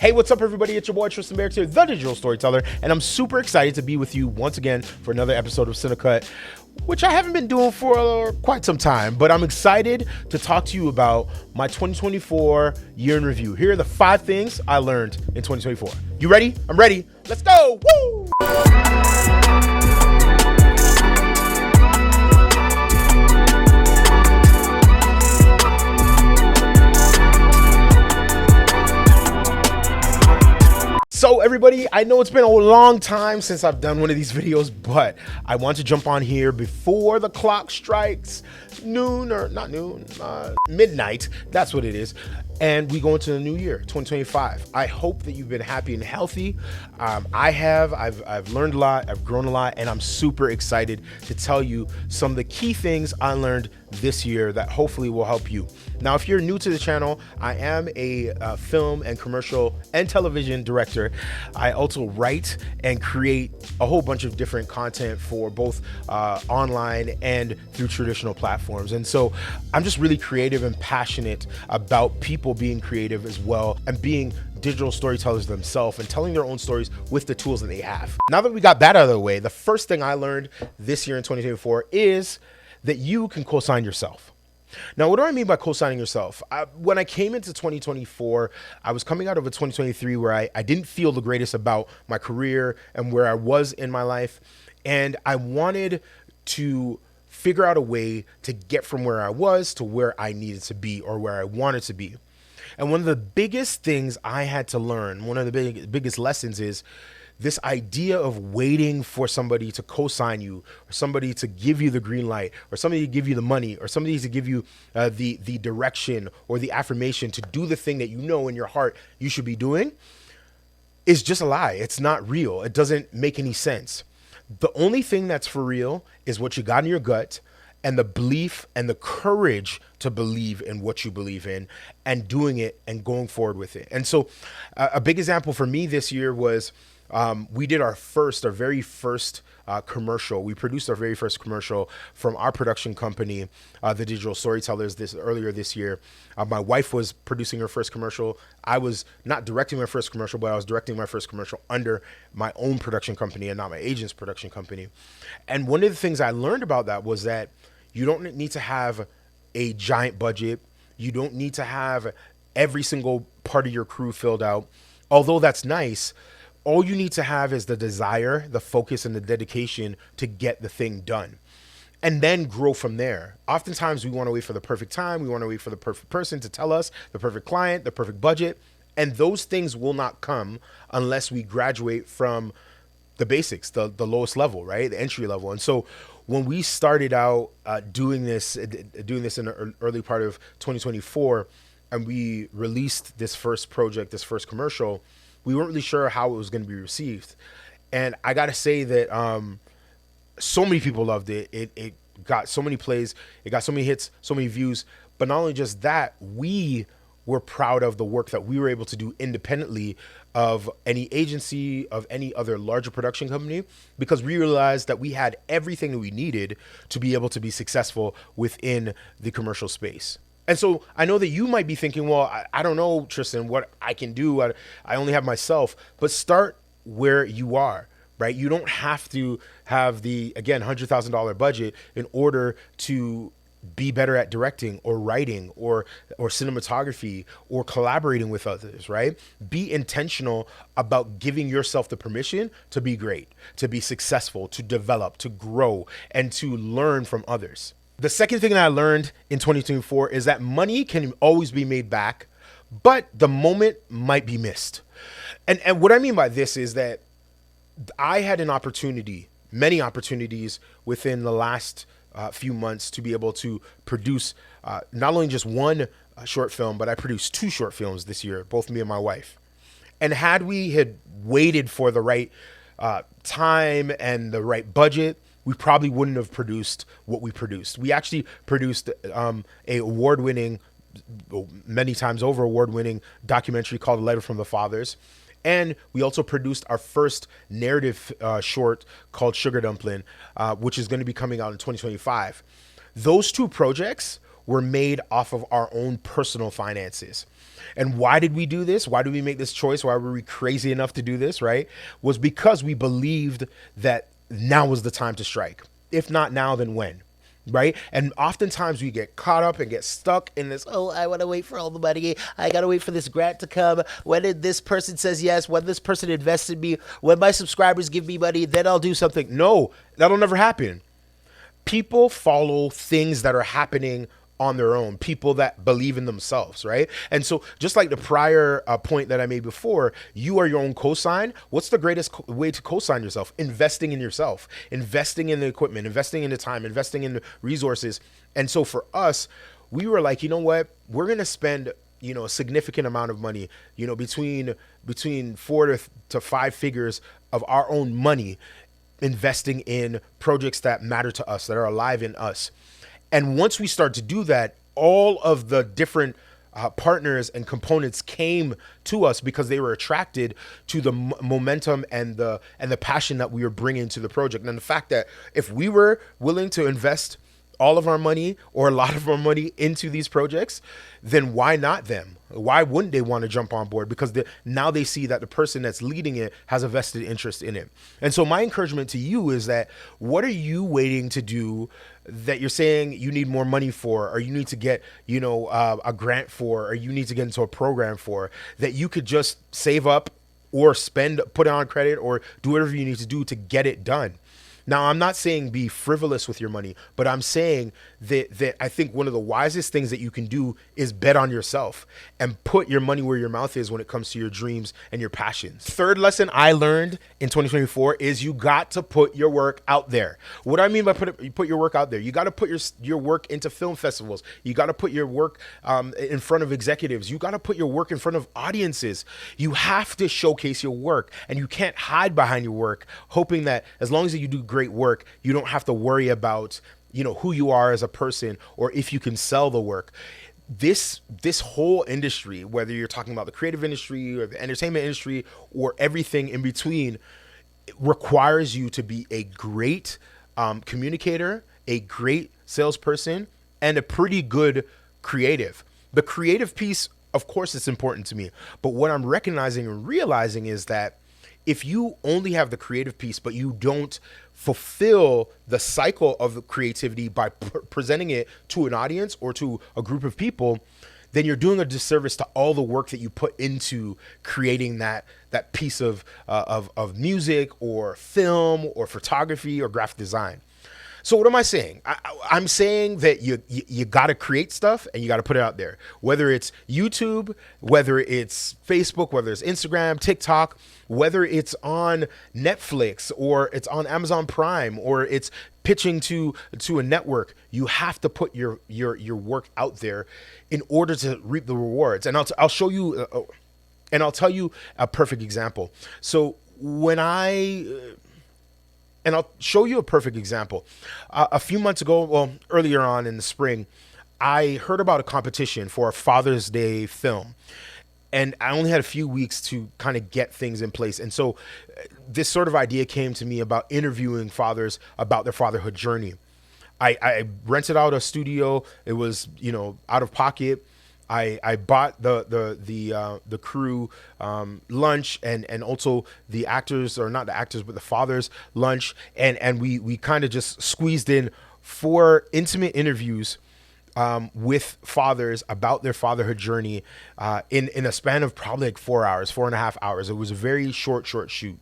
Hey, what's up, everybody? It's your boy Tristan Barrocks here, the digital storyteller, and I'm super excited to be with you once again for another episode of Cinecut, which I haven't been doing for quite some time, but I'm excited to talk to you about my 2024 year in review. Here are the 5 things I learned in 2024. You ready? I'm ready. Let's go. Woo! So everybody, I know it's been a long time since I've done one of these videos, but I want to jump on here before the clock strikes noon, or not noon, midnight. That's what it is. And we go into the new year, 2025. I hope that you've been happy and healthy. I've learned a lot, I've grown a lot, and I'm super excited to tell you some of the key things I learned this year that hopefully will help you. Now, if you're new to the channel, I am a film and commercial and television director. I also write and create a whole bunch of different content for both online and through traditional platforms. And so I'm just really creative and passionate about people being creative as well and being digital storytellers themselves and telling their own stories with the tools that they have. Now that we got that out of the way, the first thing I learned this year in 2024 is that you can co-sign yourself. Now, what do I mean by co-signing yourself? When I came into 2024, I was coming out of a 2023 where I didn't feel the greatest about my career and where I was in my life. And I wanted to figure out a way to get from where I was to where I needed to be or where I wanted to be. And one of the biggest things I had to learn, one of the biggest lessons is this idea of waiting for somebody to co-sign you, or somebody to give you the green light, or somebody to give you the money, or somebody to give you the direction or the affirmation to do the thing that you know in your heart you should be doing, is just a lie. It's not real. It doesn't make any sense. The only thing that's for real is what you got in your gut, and the belief and the courage to believe in what you believe in and doing it and going forward with it. And so a big example for me this year was we did our very first commercial. We produced our very first commercial from our production company, the Digital Storytellers, earlier this year. My wife was producing her first commercial. I was not directing my first commercial, but I was directing my first commercial under my own production company and not my agent's production company. And one of the things I learned about that was that you don't need to have a giant budget. You don't need to have every single part of your crew filled out. Although that's nice, all you need to have is the desire, the focus, and the dedication to get the thing done, and then grow from there. Oftentimes we want to wait for the perfect time. We want to wait for the perfect person to tell us, the perfect client, the perfect budget. And those things will not come unless we graduate from the basics, the lowest level, right? The entry level. And so when we started out doing this in the early part of 2024, and we released this first project, this first commercial, we weren't really sure how it was going to be received. And I got to say that so many people loved it. It got so many plays, it got so many hits, so many views. But not only just that, we were proud of the work that we were able to do independently of any agency, of any other larger production company, because we realized that we had everything that we needed to be able to be successful within the commercial space. And so I know that you might be thinking, well, I don't know, Tristan, what I can do. I only have myself. But start where you are, right? You don't have to have the, again, $100,000 budget in order to be better at directing or writing or cinematography or collaborating with others, right? Be intentional about giving yourself the permission to be great, to be successful, to develop, to grow, and to learn from others. The second thing that I learned in 2024 is that money can always be made back, but the moment might be missed. And what I mean by this is that I had an opportunity, many opportunities within the last few months to be able to produce not only just one short film, but I produced 2 short films this year, both me and my wife. And had we had waited for the right time and the right budget, we probably wouldn't have produced what we produced. We actually produced a award-winning, many times over award-winning documentary called A Letter from the Fathers. And we also produced our first narrative short called Sugar Dumpling, which is going to be coming out in 2025. Those 2 projects were made off of our own personal finances. And why did we do this? Why did we make this choice? Why were we crazy enough to do this, right? Was because we believed that now was the time to strike. If not now, then when? Right? And oftentimes we get caught up and get stuck in this, oh, I want to wait for all the money. I got to wait for this grant to come. When did this person says yes? When this person invests in me? When my subscribers give me money, then I'll do something. No, that'll never happen. People follow things that are happening on their own, people that believe in themselves, right? And so just like the prior point that I made before, you are your own cosign. What's the greatest way to cosign yourself? Investing in yourself, investing in the equipment, investing in the time, investing in the resources. And so for us, we were like, you know what? We're going to spend, you know, a significant amount of money, you know, between 4 to 5 figures of our own money, investing in projects that matter to us, that are alive in us. And once we start to do that, all of the different partners and components came to us because they were attracted to the momentum and the passion that we were bringing to the project. And the fact that if we were willing to invest all of our money or a lot of our money into these projects, then why not them? Why wouldn't they want to jump on board? Because now they see that the person that's leading it has a vested interest in it. And so my encouragement to you is that what are you waiting to do that you're saying you need more money for, or you need to get, you know, a grant for, or you need to get into a program for, that you could just save up or spend, put it on credit, or do whatever you need to do to get it done. Now, I'm not saying be frivolous with your money, but I'm saying that I think one of the wisest things that you can do is bet on yourself and put your money where your mouth is when it comes to your dreams and your passions. Third lesson I learned in 2024 is you got to put your work out there. What do I mean by put your work out there? You got to put your work into film festivals. You got to put your work in front of executives. You got to put your work in front of audiences. You have to showcase your work, and you can't hide behind your work, hoping that as long as you do great work, you don't have to worry about, you know, who you are as a person or if you can sell the work. This whole industry, whether you're talking about the creative industry or the entertainment industry or everything in between, it requires you to be a great communicator, a great salesperson, and a pretty good creative. The creative piece, of course, it's important to me, but what I'm recognizing and realizing is that if you only have the creative piece, but you don't fulfill the cycle of creativity by presenting it to an audience or to a group of people, then you're doing a disservice to all the work that you put into creating that piece of music or film or photography or graphic design. So what am I saying? I'm saying that you got to create stuff and you got to put it out there, whether it's YouTube, whether it's Facebook, whether it's Instagram, TikTok, whether it's on Netflix or it's on Amazon Prime or it's pitching to a network. You have to put your work out there in order to reap the rewards. And I'll show you and I'll tell you a perfect example. So and I'll show you a perfect example. A few months ago, well, earlier on in the spring, I heard about a competition for a Father's Day film. And I only had a few weeks to kind of get things in place. And so this sort of idea came to me about interviewing fathers about their fatherhood journey. I rented out a studio. It was, you know, out of pocket. I bought the crew lunch and also the actors, or not the actors, but the fathers lunch. And we kind of just squeezed in 4 intimate interviews with fathers about their fatherhood journey in a span of probably like 4 hours, 4.5 hours. It was a very short shoot.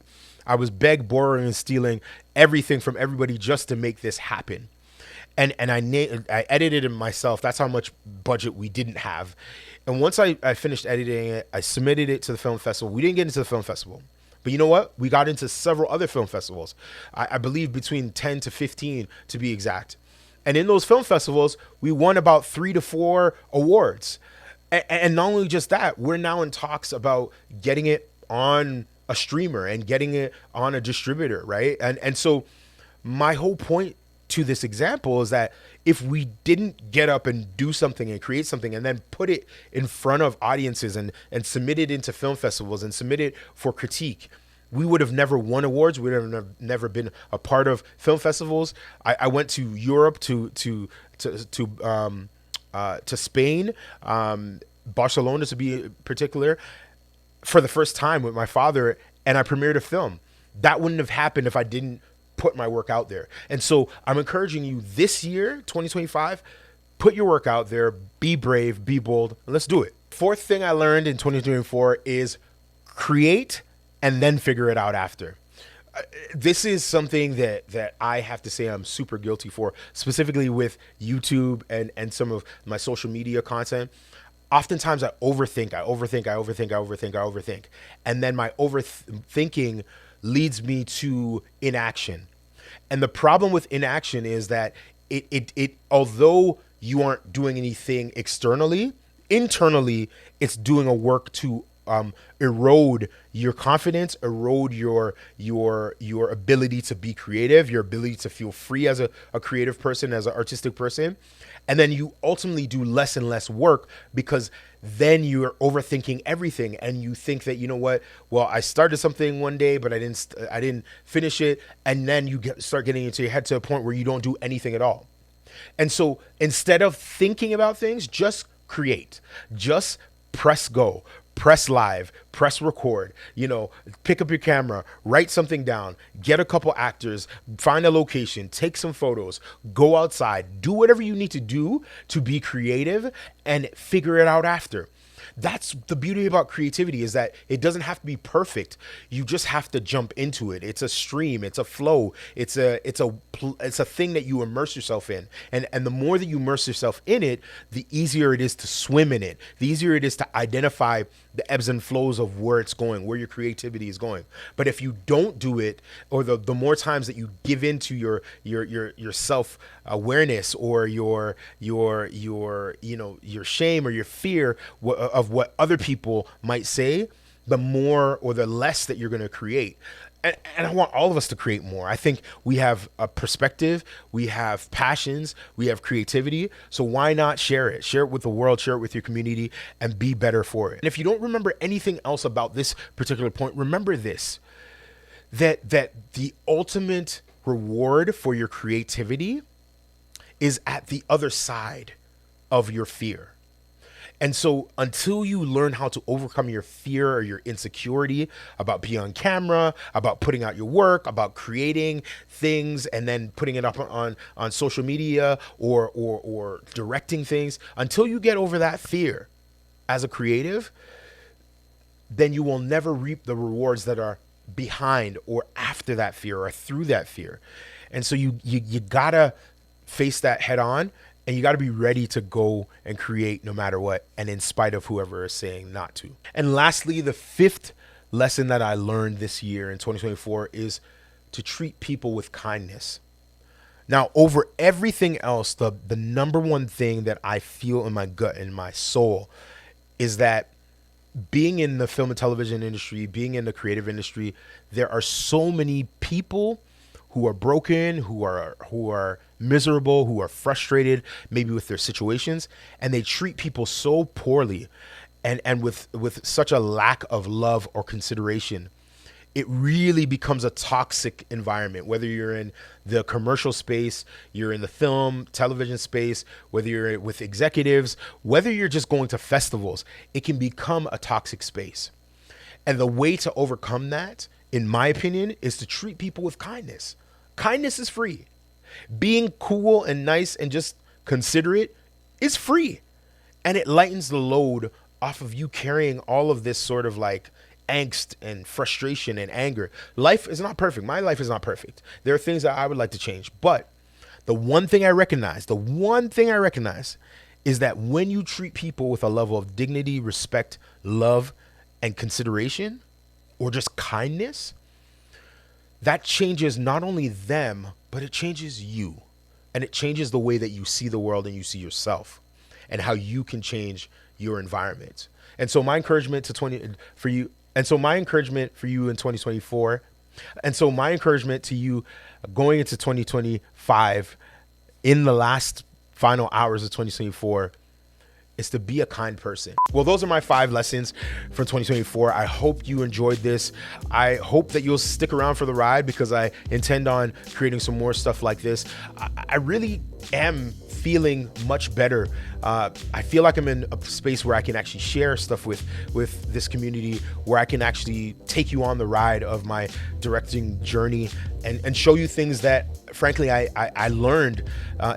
I was borrowing and stealing everything from everybody just to make this happen. And I edited it myself. That's how much budget we didn't have. And once I finished editing it, I submitted it to the film festival. We didn't get into the film festival. But you know what? We got into several other film festivals. I believe between 10 to 15 to be exact. And in those film festivals, we won about 3 to 4 awards. And not only just that, we're now in talks about getting it on a streamer and getting it on a distributor, right? And so my whole point to this example is that if we didn't get up and do something and create something and then put it in front of audiences and submit it into film festivals and submit it for critique, we would have never won awards. We would have never been a part of film festivals. I went to Europe to to Spain, Barcelona to be particular, for the first time with my father, and I premiered a film. That wouldn't have happened if I didn't put my work out there. And so I'm encouraging you this year, 2025, put your work out there, be brave, be bold, and let's do it. Fourth thing I learned in 2024 is create and then figure it out after. This is something that I have to say I'm super guilty for, specifically with YouTube and some of my social media content. Oftentimes I overthink. And then my overthinking leads me to inaction. And the problem with inaction is that it although you aren't doing anything externally, internally, it's doing a work to erode your confidence, erode your ability to be creative, your ability to feel free as a creative person, as an artistic person. And then you ultimately do less and less work because then you're overthinking everything, and you think that, you know what, well, I started something one day, but I didn't finish it. And then you start getting into your head to a point where you don't do anything at all. And so instead of thinking about things, just create, just press go, press live, press record, pick up your camera, write something down, get a couple actors, find a location, take some photos, go outside, do whatever you need to do to be creative and figure it out after. That's the beauty about creativity, is that it doesn't have to be perfect. You just have to jump into it. It's a stream, it's a flow, it's a thing that you immerse yourself in. And the more that you immerse yourself in it, the easier it is to swim in it. The easier it is to identify the ebbs and flows of where it's going, where your creativity is going. But if you don't do it, or the more times that you give into your self awareness, or your shame or your fear of what other people might say, the more or the less that you're going to create. And I want all of us to create more. I think we have a perspective, we have passions, we have creativity. So why not share it? Share it with the world, share it with your community, and be better for it. And if you don't remember anything else about this particular point, remember this, that the ultimate reward for your creativity is at the other side of your fear. And so until you learn how to overcome your fear or your insecurity about being on camera, about putting out your work, about creating things and then putting it up on social media, or directing things, until you get over that fear as a creative, then you will never reap the rewards that are behind or after that fear or through that fear. And so you gotta face that head on. And you got to be ready to go and create no matter what, and in spite of whoever is saying not to. And lastly, the fifth lesson that I learned this year in 2024 is to treat people with kindness. Now, over everything else, the number one thing that I feel in my gut and my soul is that being in the film and television industry, being in the creative industry, there are so many people who are broken, who are miserable, who are frustrated maybe with their situations, and they treat people so poorly and with such a lack of love or consideration. It really becomes a toxic environment, whether you're in the commercial space, you're in the film, television space, whether you're with executives, whether you're just going to festivals, it can become a toxic space. And the way to overcome that, in my opinion, is to treat people with kindness. Kindness is free. Being cool and nice and just considerate is free. And it lightens the load off of you carrying all of this sort of like angst and frustration and anger. Life is not perfect. My life is not perfect. There are things that I would like to change. But the one thing I recognize is that when you treat people with a level of dignity, respect, love, and consideration, or just kindness, that changes not only them, but it changes you. And it changes the way that you see the world and you see yourself, and how you can change your environment. And so my encouragement for you in 2024, and so my encouragement to you going into 2025, in the last final hours of 2024, is to be a kind person. Well, those are my 5 lessons for 2024. I hope you enjoyed this. I hope that you'll stick around for the ride because I intend on creating some more stuff like this. I really am feeling much better. I feel like I'm in a space where I can actually share stuff with this community, where I can actually take you on the ride of my directing journey and show you things that, frankly, I learned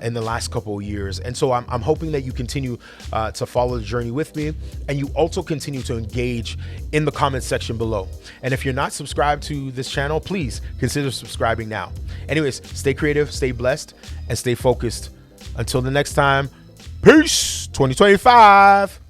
in the last couple of years. And so I'm hoping that you continue to follow the journey with me, and you also continue to engage in the comment section below. And if you're not subscribed to this channel, please consider subscribing now. Anyways, stay creative, stay blessed, and stay focused. Until the next time, peace 2025.